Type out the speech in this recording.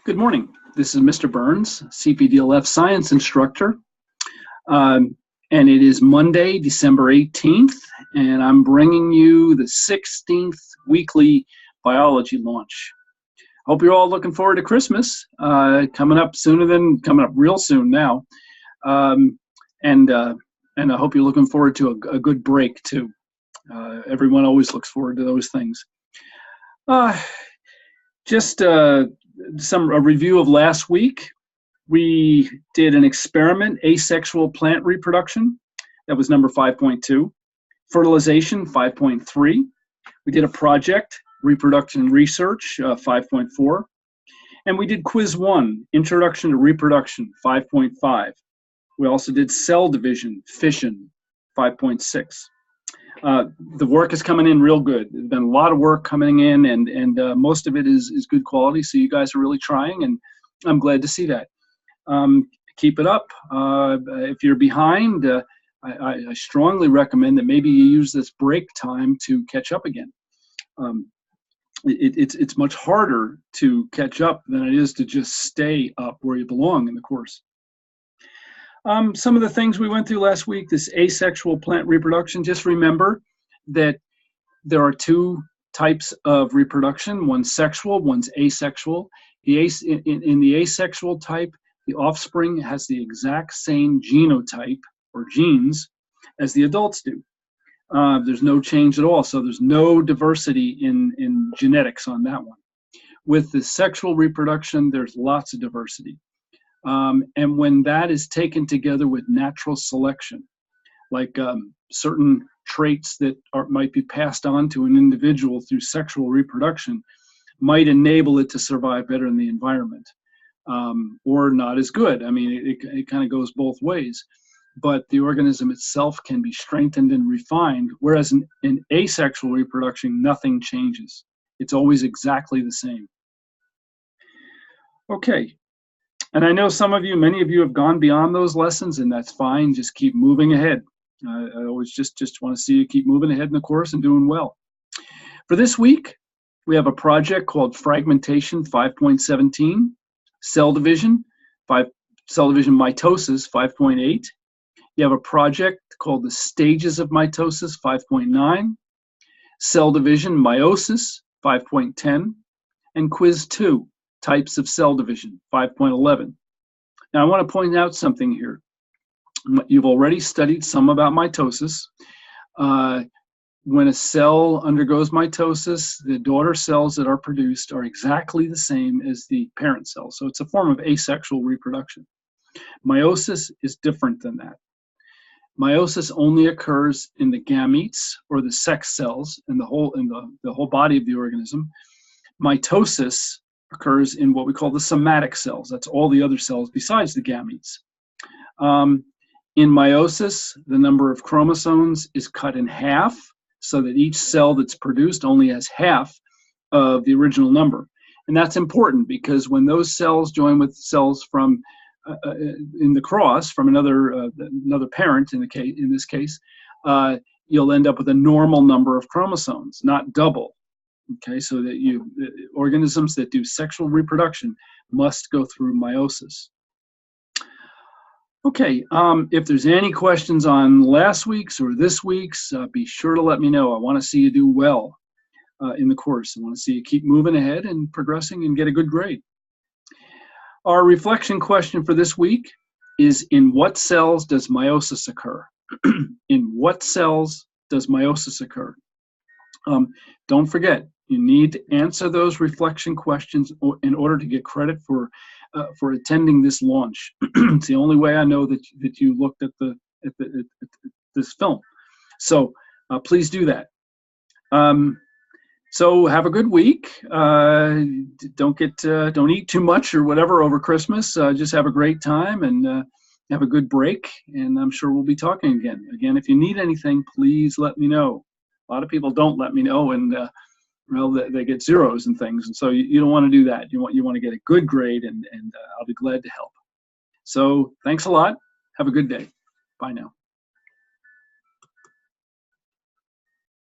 Good morning. This is Mr. Burns, CPDLF science instructor. And it is Monday, December 18th, and I'm bringing you the 16th weekly biology launch. Hope you're all looking forward to Christmas, coming up real soon now. And I hope you're looking forward to a good break too. Everyone always looks forward to those things. Just a review of last week. We did an experiment, asexual plant reproduction. That was number 5.2. Fertilization, 5.3. We did a project, reproduction research, 5.4. And we did quiz 1, introduction to reproduction, 5.5. We also did cell division, fission, 5.6. The work is coming in real good. There's been a lot of work coming in, and most of it is good quality, so you guys are really trying, and I'm glad to see that. Keep it up. If you're behind, I strongly recommend that maybe you use this break time to catch up again. It's much harder to catch up than it is to just stay up where you belong in the course. Some of the things we went through last week, this asexual plant reproduction, just remember that there are two types of reproduction. One's sexual, one's asexual. In the asexual type, the offspring has the exact same genotype or genes as the adults do. There's no change at all, so there's no diversity in genetics on that one. With the sexual reproduction, there's lots of diversity. And when that is taken together with natural selection, like certain traits that might be passed on to an individual through sexual reproduction, might enable it to survive better in the environment, or not as good. I mean, it kind of goes both ways. But the organism itself can be strengthened and refined, whereas in asexual reproduction, nothing changes. It's always exactly the same. Okay. And I know many of you have gone beyond those lessons, and that's fine. Just keep moving ahead. I always just want to see you keep moving ahead in the course and doing well. For this week, we have a project called Fragmentation 5.17, Cell Division, Cell Division Mitosis 5.8. You have a project called the Stages of Mitosis 5.9, Cell Division Meiosis 5.10, and Quiz 2. Types of cell division, 5.11. Now, I want to point out something here. You've already studied some about mitosis. When a cell undergoes mitosis, the daughter cells that are produced are exactly the same as the parent cell. So it's a form of asexual reproduction. Meiosis is different than that. Meiosis only occurs in the gametes or the sex cells in the whole body of the organism. Mitosis occurs in what we call the somatic cells. That's all the other cells besides the gametes. In meiosis, the number of chromosomes is cut in half so that each cell that's produced only has half of the original number. And that's important because when those cells join with cells from in the cross from another parent, in this case, you'll end up with a normal number of chromosomes, not double. Okay, so that organisms that do sexual reproduction must go through meiosis. Okay, if there's any questions on last week's or this week's, be sure to let me know. I want to see you do well in the course. I want to see you keep moving ahead and progressing and get a good grade. Our reflection question for this week is, in what cells does meiosis occur? In what cells does meiosis occur? Don't forget, you need to answer those reflection questions in order to get credit for attending this launch. It's the only way I know that you looked at this film. So please do that. So have a good week. Don't eat too much or whatever over Christmas. Just have a great time and have a good break. And I'm sure we'll be talking again. Again, if you need anything, please let me know. A lot of people don't let me know, and well, they get zeros and things, and so you don't want to do that. You want to get a good grade, and I'll be glad to help. So thanks a lot. Have a good day. Bye now.